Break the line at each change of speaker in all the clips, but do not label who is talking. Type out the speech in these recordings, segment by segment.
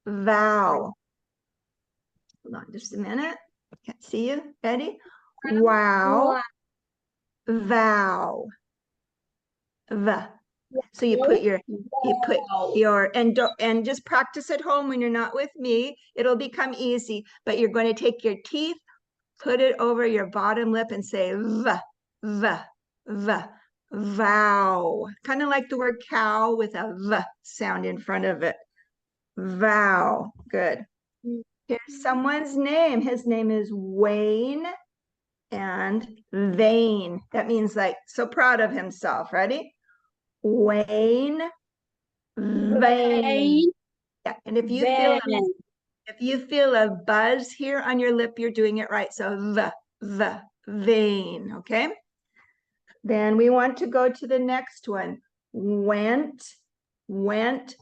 vow. Hold on just a minute. Can't see you. Ready? Wow, vow. V. So you put your and just practice at home when you're not with me. It'll become easy, but you're going to take your teeth, put it over your bottom lip and say v, v, v, vow. Kind of like the word cow with a v sound in front of it. Vow. Good. Here's someone's name. His name is Wayne and vain. That means like so proud of himself. Ready? Wayne vain. Yeah, and if you feel a buzz here on your lip, you're doing it right. So the vain. Okay. Then we want to go to the next one. Went, vent.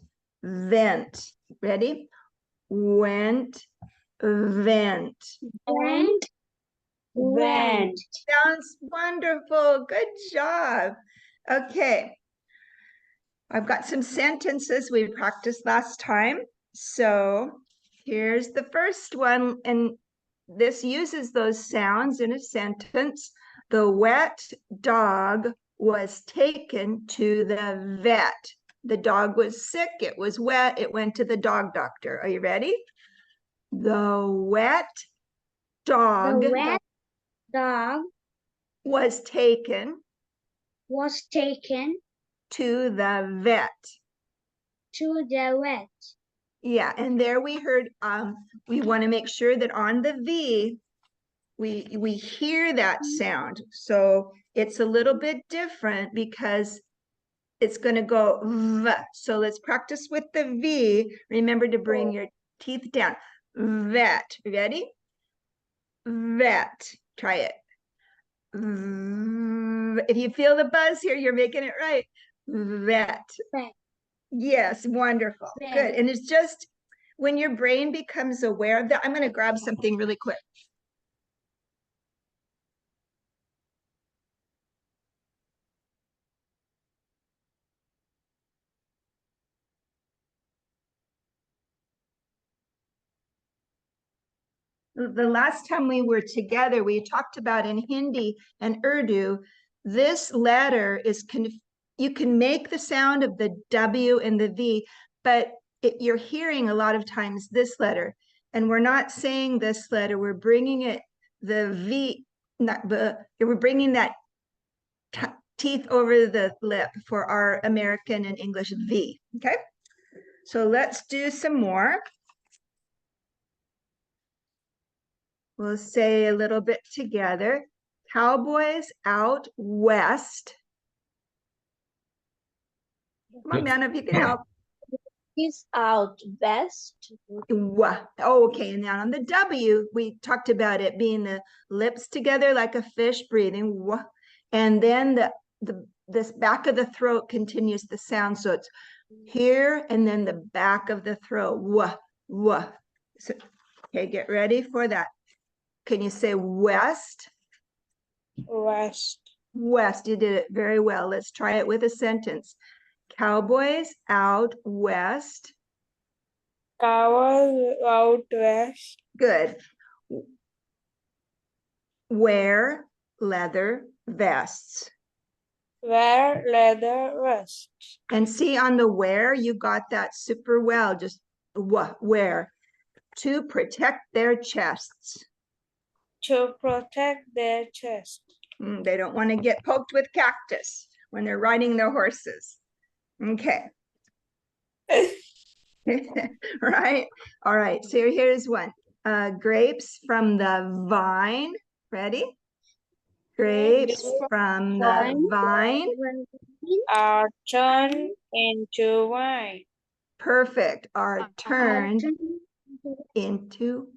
Ready? Went, vent.
Went.
Sounds wonderful. Good job. Okay. I've got some sentences we practiced last time. So here's the first one. And this uses those sounds in a sentence. The wet dog was taken to the vet. The dog was sick. It was wet. It went to the dog doctor. Are you ready? The wet dog was taken to the vet. Yeah, and there we heard, we want to make sure that on the V, we hear that sound. So it's a little bit different because it's going to go V. So let's practice with the V. Remember to bring your teeth down. Vet. Ready? Vet. Try it. If you feel the buzz here, you're making it right. Vet. Yes, wonderful. Good. And it's just when your brain becomes aware of that, I'm going to grab something really quick. The last time we were together, we talked about in Hindi and Urdu, this letter is, you can make the sound of the W and the V, but you're hearing a lot of times this letter. And we're not saying this letter, we're bringing it, the V, we're bringing that teeth over the lip for our American and English V, okay? So let's do some more. We'll say a little bit together. Cowboys out west. Come on, man, if you can help.
He's out west.
Oh, okay, and now on the W, we talked about it being the lips together like a fish breathing. And then this back of the throat continues the sound. So it's here and then the back of the throat. So, okay, get ready for that. Can you say west?
West.
West, you did it very well. Let's try it with a sentence. Cowboys out west.
Cowboys out west.
Good. Wear leather vests.
Wear leather vests.
And see on the wear, you got that super well. Just wear. To protect their chests.
To protect their chest.
They don't want to get poked with cactus when they're riding their horses. Okay. Right? All right. So here's one. Grapes from the vine. Ready? Grapes from the vine
are turned into wine.
Perfect. Are turned into,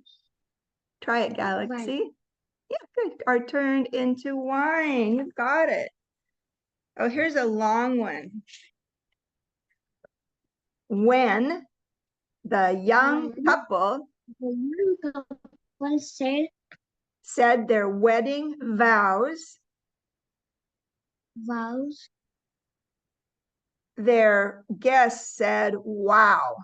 try it, Galaxy. Wine. Yeah, good. Are turned into wine. You got it. Oh, here's a long one. When the young couple said their wedding vows, their guests said, wow.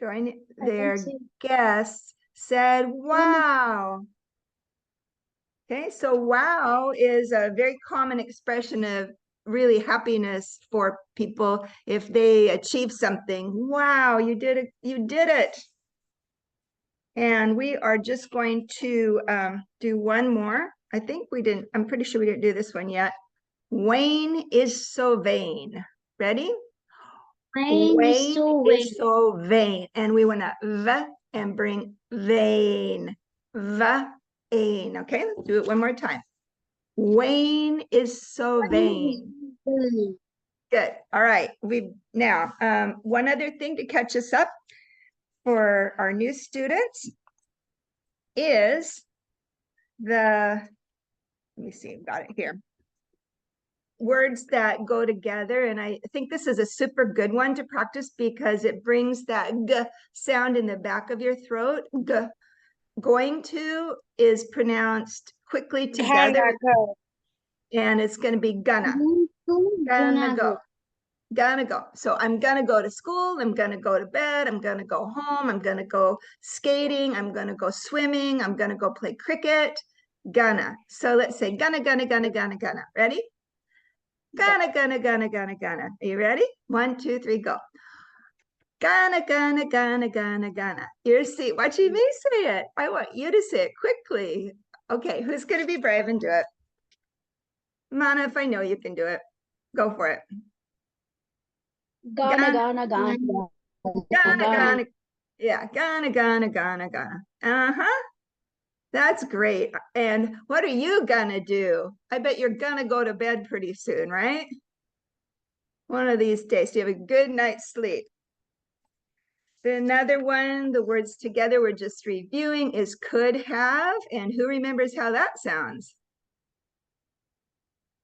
Join
I
their
can see.
guests said, wow. Okay, so wow is a very common expression of really happiness for people if they achieve something. Wow, you did it, you did it. And we are just going to do one more. I think we didn't, I'm pretty sure we didn't do this one yet. Wayne is so vain. Ready?
Wayne is so vain.
is so vain. And we want to v and bring vain. Vain. Okay, let's do it one more time. Wayne is so vain.
Vain.
Good. All right. We now one other thing to catch us up for our new students is let me see, I've got it here. Words that go together. And I think this is a super good one to practice because it brings that g sound in the back of your throat. G. Going to is pronounced quickly together. And it's going to be gonna. Gonna go. Gonna go. So I'm gonna go to school. I'm gonna go to bed. I'm gonna go home. I'm gonna go skating. I'm gonna go swimming. I'm gonna go play cricket. Gonna. So let's say gonna. Ready? Gonna. Are you ready? 1, 2, 3, go. Gonna. You see, watch me say it. I want you to say it quickly. Okay, who's gonna be brave and do it? Mana, if I know you can do it, go for it.
Gonna.
Gonna. Yeah, gonna. Uh-huh. That's great. And what are you gonna do? I bet you're gonna go to bed pretty soon, right? One of these days. You have a good night's sleep. Another one, the words together we're just reviewing is could have. And who remembers how that sounds?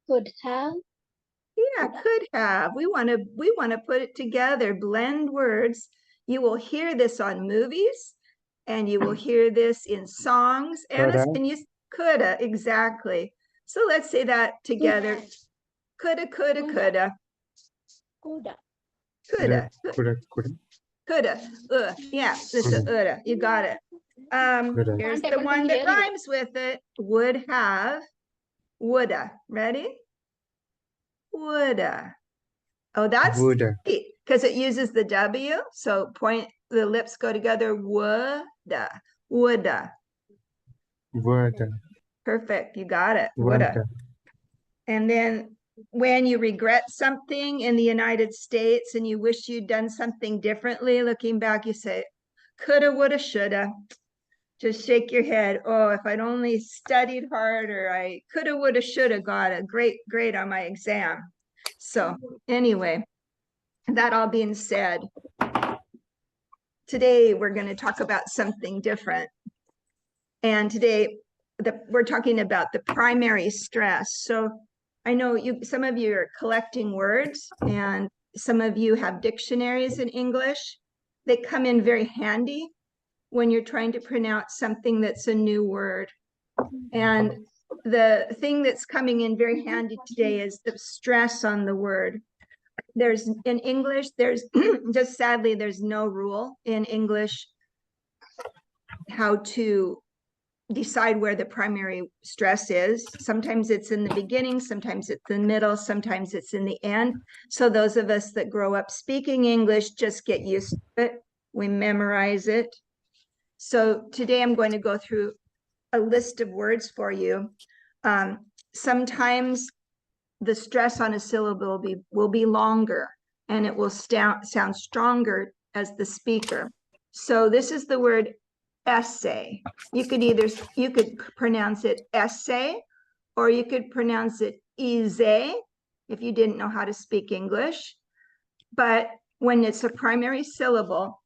Could have.
Yeah, could have. We want to put it together, blend words. You will hear this on movies and you will hear this in songs and you coulda, exactly. So let's say that together. Coulda.
Coulda.
Yeah, this is coulda. You got it. Here's the one that rhymes with it. Would have, woulda. Ready? Woulda. Oh, that's because it uses the W. So the lips go together. Woulda. Perfect. You got it. Woulda. And then when you regret something in the United States and you wish you'd done something differently, looking back, you say, coulda, woulda, shoulda. Just shake your head. Oh, if I'd only studied harder, I coulda, woulda, shoulda got a great grade on my exam. So anyway, that all being said, today we're going to talk about something different. And today we're talking about the primary stress. So I know some of you are collecting words and some of you have dictionaries in English. They come in very handy when you're trying to pronounce something that's a new word. And the thing that's coming in very handy today is the stress on the word. In English, there's just sadly, there's no rule in English how to decide where the primary stress is. Sometimes it's in the beginning, sometimes it's in the middle, sometimes it's in the end. So those of us that grow up speaking English just get used to it. We memorize it. So today I'm going to go through a list of words for you. Sometimes the stress on a syllable will be longer and it will sound stronger as the speaker. So this is the word essay. You could pronounce it essay, or you could pronounce it ease if you didn't know how to speak English. But when it's a primary syllable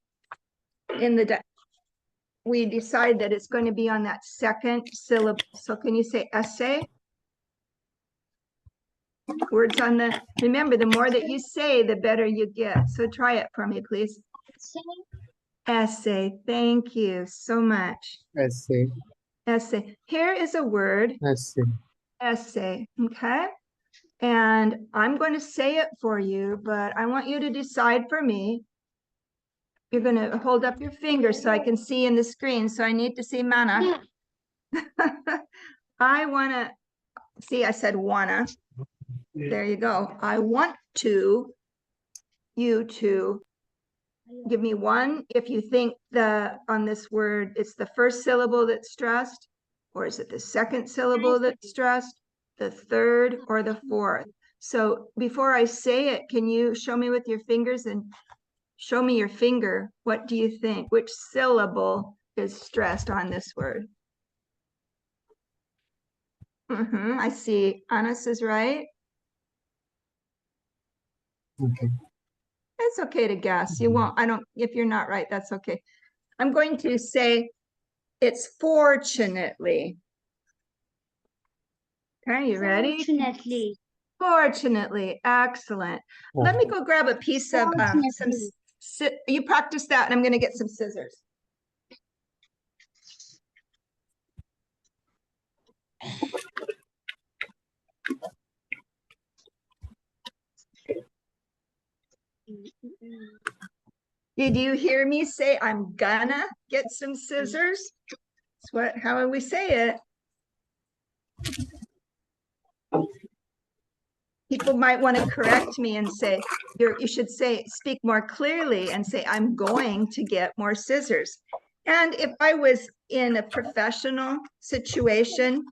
we decide that it's going to be on that second syllable. So can you say essay? Words remember, the more that you say, the better you get. So try it for me, please. Essay. Thank you so much. Essay. Here is a word. Essay. Okay. And I'm going to say it for you, but I want you to decide for me You're going to hold up your finger so I can see in the screen. So I need to see Mana. I want to see, I said wanna. There you go. I want you to give me one if you think on this word, it's the first syllable that's stressed, or is it the second syllable that's stressed, the third, or the fourth? So before I say it, can you show me with your fingers and show me your finger? What do you think? Which syllable is stressed on this word? I see. Anas is right.
Okay.
It's okay to guess. You won't, if you're not right, that's okay. I'm going to say it's fortunately. Okay, you ready?
Fortunately.
Fortunately, excellent. Let me go grab a piece of
Fortunately.
you practice that and I'm going to get some scissors. Did you hear me say I'm gonna get some scissors? That's how we say it. People might want to correct me and say, you should speak more clearly and say, I'm going to get more scissors. And if I was in a professional situation,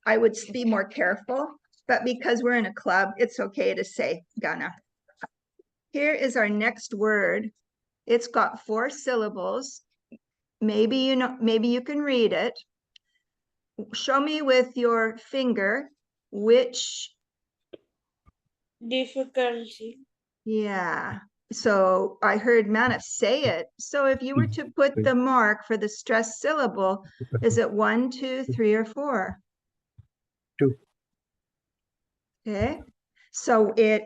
I would be more careful. But because we're in a club, it's okay to say gonna. Here is our next word. It's got 4 syllables. Maybe you can read it. Show me with your finger which.
Difficulty.
Yeah. So I heard Manaf say it. So if you were to put the mark for the stressed syllable, is it 1, 2, 3, or 4?
2.
Okay. So it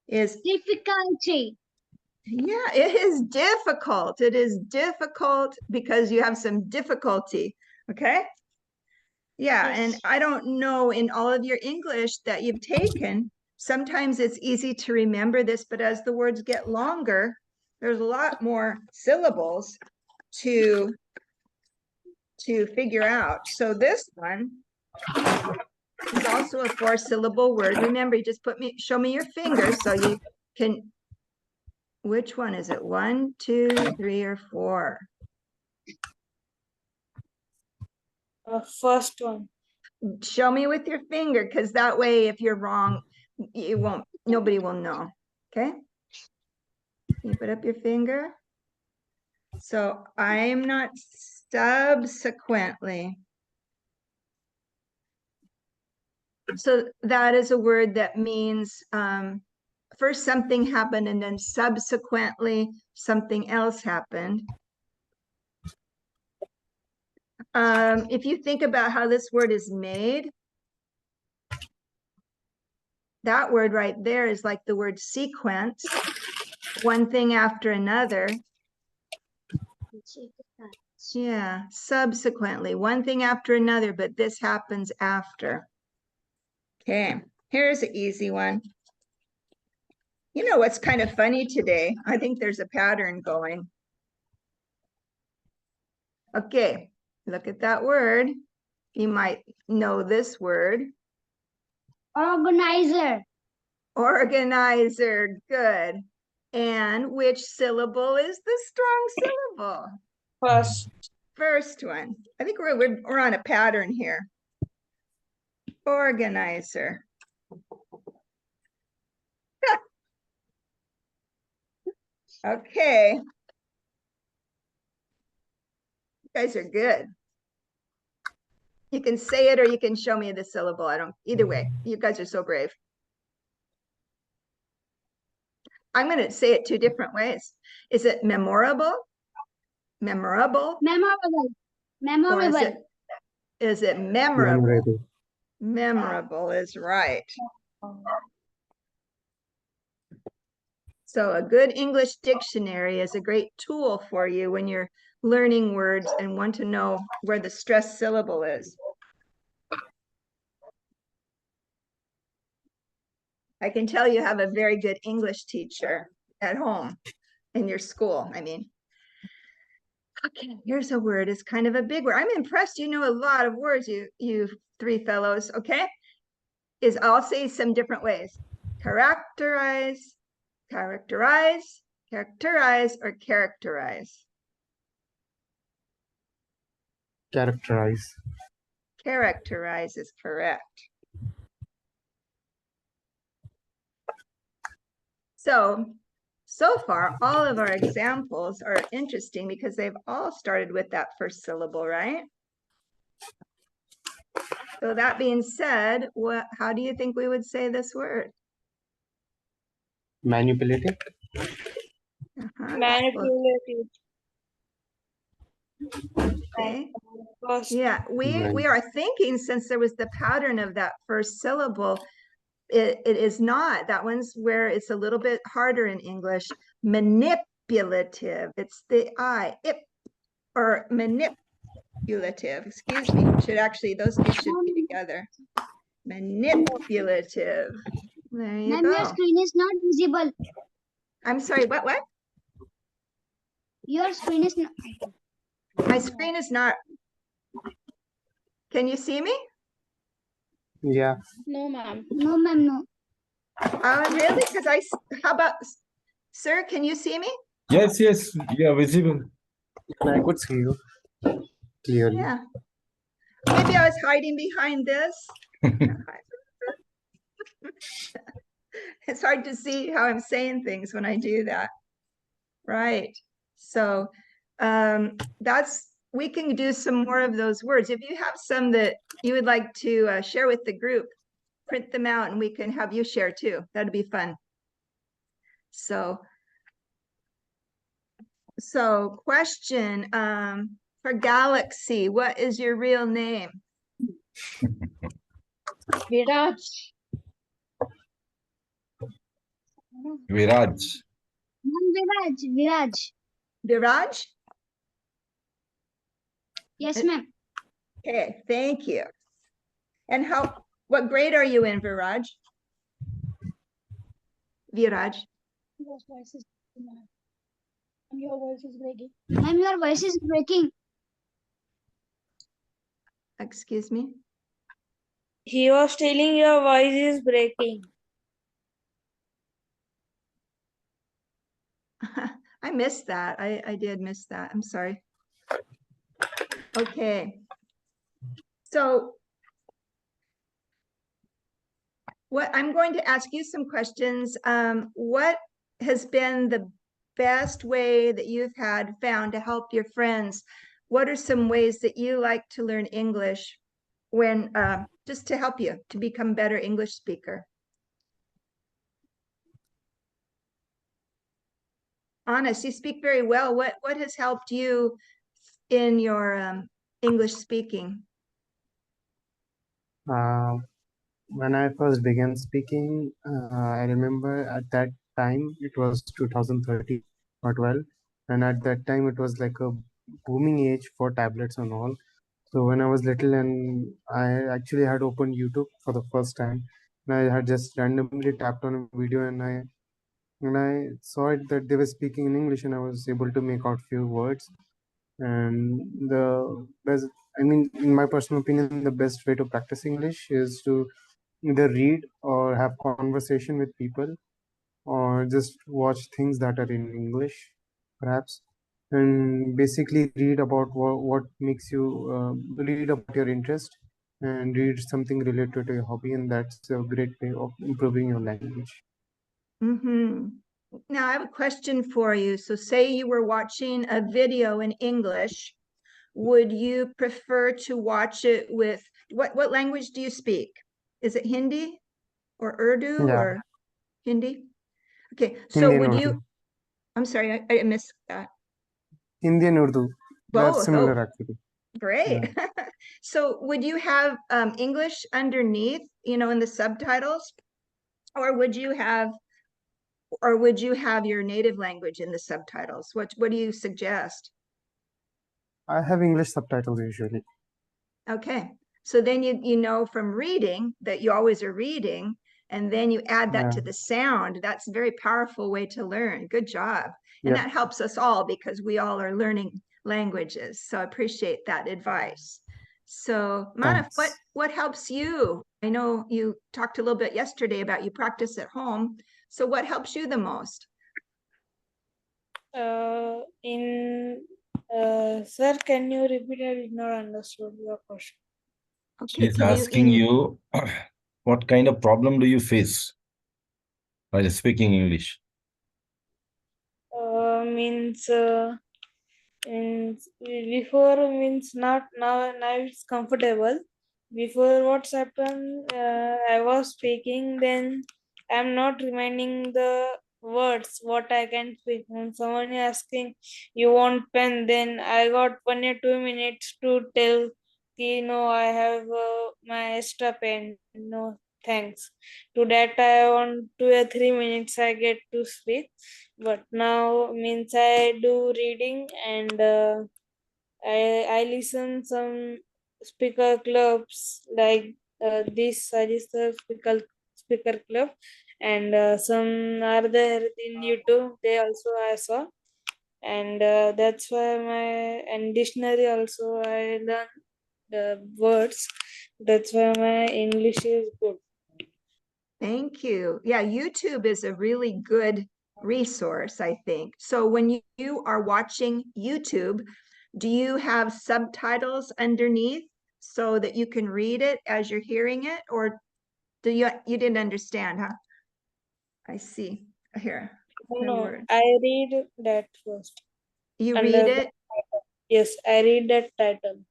is.
Difficulty.
Yeah, it is difficult. It is difficult because you have some difficulty. Okay. Yeah.
Yes.
And I don't know in all of your English that you've taken, sometimes it's easy to remember this, but as the words get longer, there's a lot more syllables to figure out. So this one is also a 4-syllable word. Remember, you just show me your finger so you can, which one is it? 1, 2, 3, or 4?
First one.
Show me with your finger, because that way, if you're wrong, nobody will know. Okay. You put up your finger. So I'm not subsequently. So that is a word that means first something happened and then subsequently something else happened. If you think about how this word is made, that word right there is like the word sequence, one thing after another. Yeah, subsequently, one thing after another, but this happens after. Okay, here's an easy one. You know what's kind of funny today? I think there's a pattern going. Okay, look at that word. You might know this word.
Organizer.
Organizer, good. And which syllable is the strong syllable?
First.
First one. I think we're on a pattern here. Organizer. Okay. You guys are good. You can say it or you can show me the syllable. Either way, you guys are so brave. I'm going to say it 2 different ways. Is it memorable? Memorable?
Memorable.
Or
Memorable.
is it memorable?
Memorable.
Memorable is right. So a good English dictionary is a great tool for you when you're learning words and want to know where the stressed syllable is. I can tell you have a very good English teacher at home. in your school, I mean. Okay, here's a word. It's kind of a big word. I'm impressed. You know a lot of words, you three fellows, okay? I'll say some different ways. Characterize, characterize, characterize, or characterize.
Characterize.
Characterize is correct. So far, all of our examples are interesting because they've all started with that first syllable, right? So that being said, how do you think we would say this word?
Manipulative.
Uh-huh.
Manipulative.
Okay.
First,
Yeah, we are thinking, since there was the pattern of that first syllable, it is not. That one's where it's a little bit harder in English. Manipulative. It's the I, or manipulative. Excuse me. Those two should be together. Manipulative. There you
Ma'am, your
go.
screen is not visible.
I'm sorry, what?
Your screen is not.
My screen is not. Can you see me?
Yeah.
No, ma'am. No, ma'am, no.
Really? How about, sir, can you see me?
Yes, you are visible.
I could see you clearly.
Yeah. Maybe I was hiding behind this. It's hard to see how I'm saying things when I do that. Right. So we can do some more of those words. If you have some that you would like to share with the group, print them out and we can have you share too. That'd be fun. So question for Galaxy, what is your real name?
Viraj.
Viraj.
Ma'am, Viraj.
Viraj?
Yes, ma'am.
Okay, thank you. And what grade are you in, Viraj? Viraj.
Your voice is breaking. Ma'am, your voice is breaking.
Excuse me.
he was telling your voice is breaking.
I missed that. I did miss that. I'm sorry. Okay. So I'm going to ask you some questions. What has been the best way that you've found to help your friends? What are some ways that you like to learn English when just to help you to become a better English speaker? Honest, you speak very well. What has helped you in your English speaking?
When I first began speaking, I remember at that time it was 2013 or 12, and at that time it was like a booming age for tablets and all. So when I was little and I actually had opened YouTube for the first time, and I had just randomly tapped on a video and I saw it that they were speaking in English and I was able to make out few words. And the best, I mean, in my personal opinion, the best way to practice English is to either read or have conversation with people or just watch things that are in English, perhaps, and basically read about what makes you read about your interest and read something related to your hobby, and that's a great way of improving your language.
Mm-hmm. Now I have a question for you. So say you were watching a video in English, would you prefer to watch it with what language do you speak? Is it Hindi or Urdu
Yeah,
or Hindi? Okay, so
Indian
would
Urdu.
you, I'm sorry, I missed that.
Indian Urdu. They're
Both.
similar
Oh,
actually.
great.
Yeah.
So would you have English underneath, in the subtitles, or would you have your native language in the subtitles? What do you suggest?
I have English subtitles usually.
Okay. So then you know from reading that you always are reading, and then you add that
Yeah.
to the sound. That's a very powerful way to learn. Good job. And
Yep.
that helps us all because we all are learning languages. So I appreciate that advice. So Manaf,
Thanks.
what helps you? I know you talked a little bit yesterday about you practice at home. So what helps you the most?
Sir, can you repeat? I did not understand your question.
Okay,
She's
can you
asking you, what kind of problem do you face while speaking English?
Means before means not now it's comfortable. Before what's happened, I was speaking, then I'm not reminding the words what I can speak. When someone is asking, you want pen, then I got 1 or 2 minutes to tell, no, I have my extra pen. No, thanks. To that, I want 2 or 3 minutes I get to speak. But now means I do reading and I listen some speaker clubs like this Register speaker club, and some are there in YouTube. They also I saw, and that's why my and dictionary also I learn the words. That's why my English is good.
Thank you. Yeah, YouTube is a really good resource, I think. So when you are watching YouTube, do you have subtitles underneath so that you can read it as you're hearing it? Or do you didn't understand, huh? I see. Here, the
No,
words.
I read that first.
You
Under
read
the
it,
title. Yes, I read that title.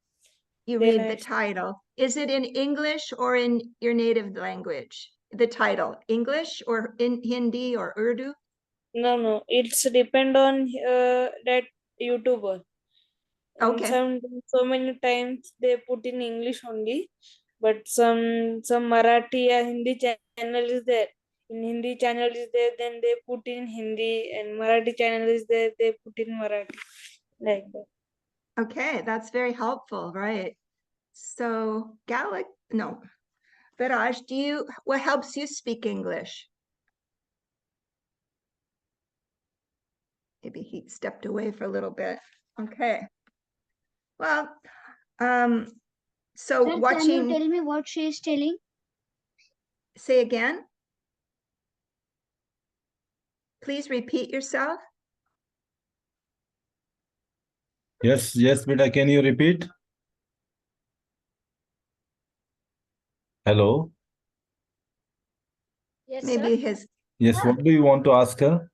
you
Then
read the
I
title. Is it in English or in your native language? The title, English or in Hindi or Urdu?
no, it's depend on that YouTuber. And
Okay.
so many times they put in English only, but some Marathi or Hindi channel is there. In Hindi channel is there, then they put in Hindi, and Marathi channel is there, they put in Marathi, like that.
Okay, that's very helpful, right? So, Gallic, no, Viraj, what helps you speak English? Maybe he stepped away for a little bit. Okay. Well, so
Sir, can you
watching,
tell me what she is telling?
say again. Please repeat yourself.
Yes, beta, can you repeat? Hello?
Yes,
Maybe
sir.
his,
Yes, what do you want to ask her?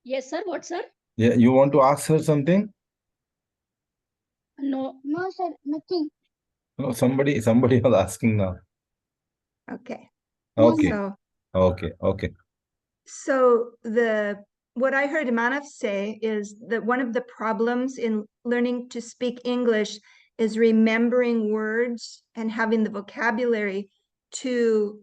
Yes, sir. What, sir?
Yeah, you want to ask her something?
No, sir. Nothing.
No, somebody was asking now.
okay.
Okay,
So,
okay.
so what I heard Manav say is that one of the problems in learning to speak English is remembering words and having the vocabulary to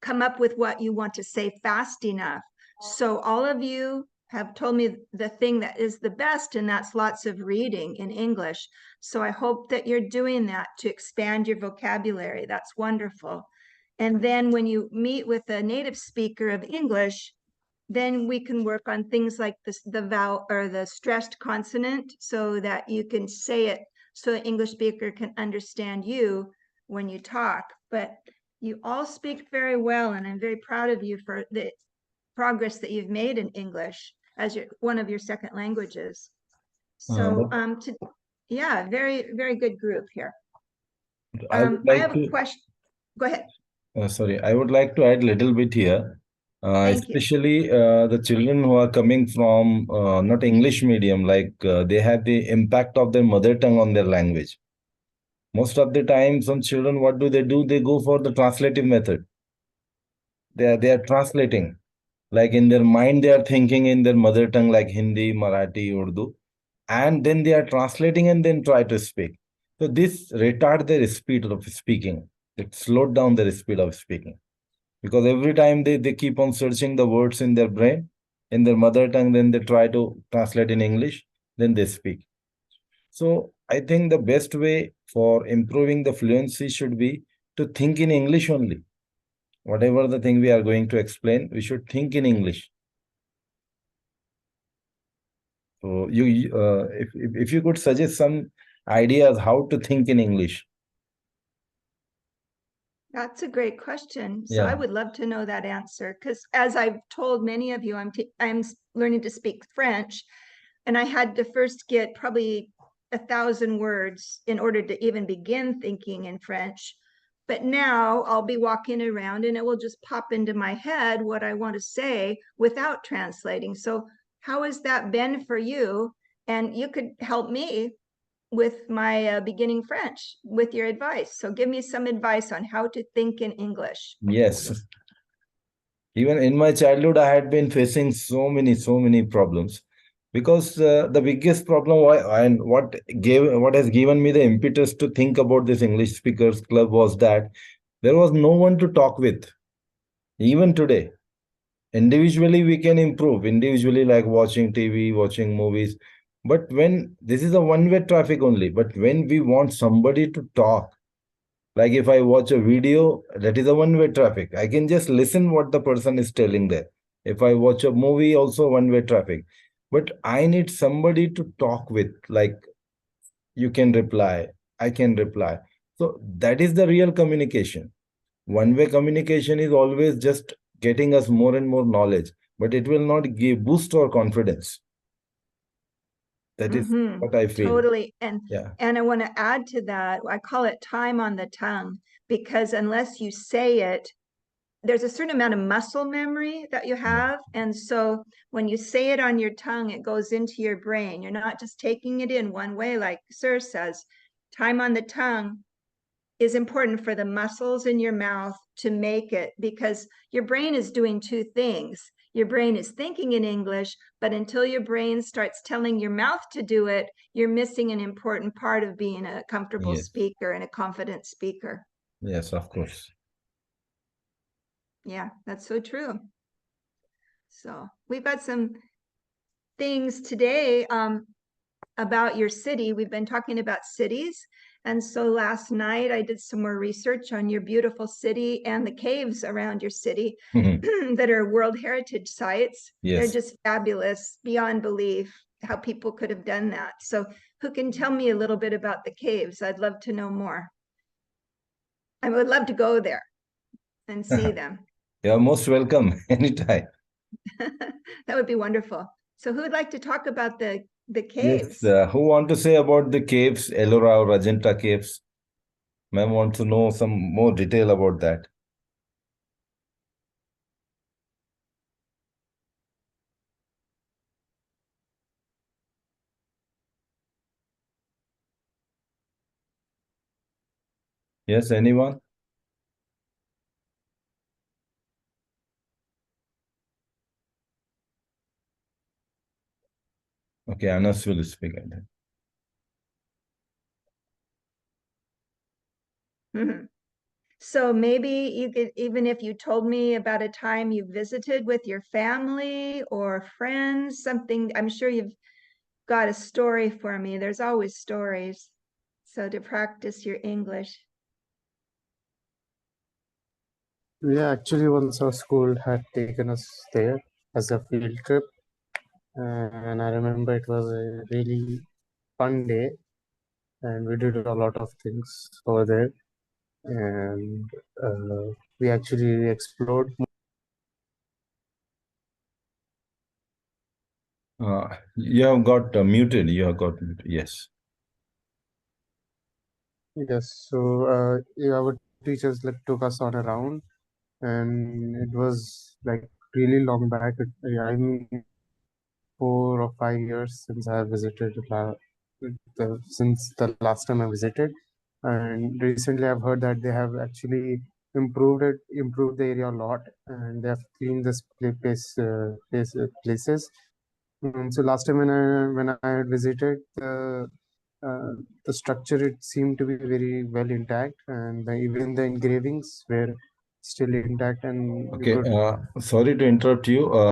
come up with what you want to say fast enough. So all of you have told me the thing that is the best, and that's lots of reading in English. So I hope that you're doing that to expand your vocabulary. That's wonderful. And then when you meet with a native speaker of English, then we can work on things like this, the vowel or the stressed consonant, so that you can say it so the English speaker can understand you when you talk. But you all speak very well, and I'm very proud of you for the progress that you've made in English as one of your second languages. So, yeah, very, very good group here.
I would
I
like
have a
to,
question. Go ahead.
sorry, I would like to add a little bit here.
Thank you.
Especially the children who are coming from not English medium, like they have the impact of their mother tongue on their language. Most of the time, some children, what do? They go for the translative method. They are translating. Like in their mind, they are thinking in their mother tongue, like Hindi, Marathi, Urdu, and then they are translating and then try to speak. So this retard their speed of speaking. It slowed down their speed of speaking. Because every time they keep on searching the words in their brain, in their mother tongue, then they try to translate in English, then they speak. So I think the best way for improving the fluency should be to think in English only. Whatever the thing we are going to explain, we should think in English. So if you could suggest some ideas how to think in English.
That's a great question. So
Yeah.
I would love to know that answer because as I've told many of you, I'm learning to speak French, and I had to first get probably 1,000 words in order to even begin thinking in French. But now I'll be walking around and it will just pop into my head what I want to say without translating. So how has that been for you? And you could help me with my beginning French with your advice. So give me some advice on how to think in English.
Yes. Even in my childhood, I had been facing so many problems because the biggest problem and what has given me the impetus to think about this English Speakers Club was that there was no one to talk with. Even today, individually we can improve, individually like watching TV, watching movies. But when this is a one-way traffic only, but when we want somebody to talk, like if I watch a video, that is a one-way traffic. I can just listen what the person is telling there. If I watch a movie, also one-way traffic. But I need somebody to talk with, like you can reply, I can reply. So that is the real communication. One-way communication is always just getting us more and more knowledge, but it will not give boost our confidence. That is what I feel.
Totally.
Yeah.
And I want to add to that, I call it time on the tongue, because unless you say it, there's a certain amount of muscle memory that you have. And so when you say it on your tongue, it goes into your brain. You're not just taking it in one way, like Sir says. Time on the tongue is important for the muscles in your mouth to make it, because your brain is doing two things. Your brain is thinking in English, but until your brain starts telling your mouth to do it, you're missing an important part of being a comfortable
Yes.
speaker and a confident speaker.
Yes, of course.
Yeah, that's so true. So we've got some things today about your city. We've been talking about cities. And so last night I did some more research on your beautiful city and the caves around your city that are World Heritage sites.
Yes.
They're just fabulous, beyond belief, how people could have done that. So who can tell me a little bit about the caves? I'd love to know more. I would love to go there and see them.
You're most welcome anytime.
That would be wonderful. So who would like to talk about the caves?
Yes, who want to say about the caves, Ellora or Ajanta caves? Ma'am want to know some more detail about that. Yes, anyone? Okay, Anas will speak.
So maybe you could, even if you told me about a time you visited with your family or friends, something, I'm sure you've got a story for me. There's always stories. So to practice your English.
Yeah, actually, once our school had taken us there as a field trip, and I remember it was a really fun day, and we did a lot of things over there, and we actually explored.
You have got muted. You have got muted. Yes.
Yes, so yeah, our teachers like took us on a round, and it was like really long back. I mean, 4 or 5 years since I have visited since the last time I visited, and recently I've heard that they have actually improved the area a lot, and they have cleaned this places. So last time when I had visited the structure, it seemed to be very well intact, and even the engravings were still intact, and you
Okay.
could
Sorry to interrupt you.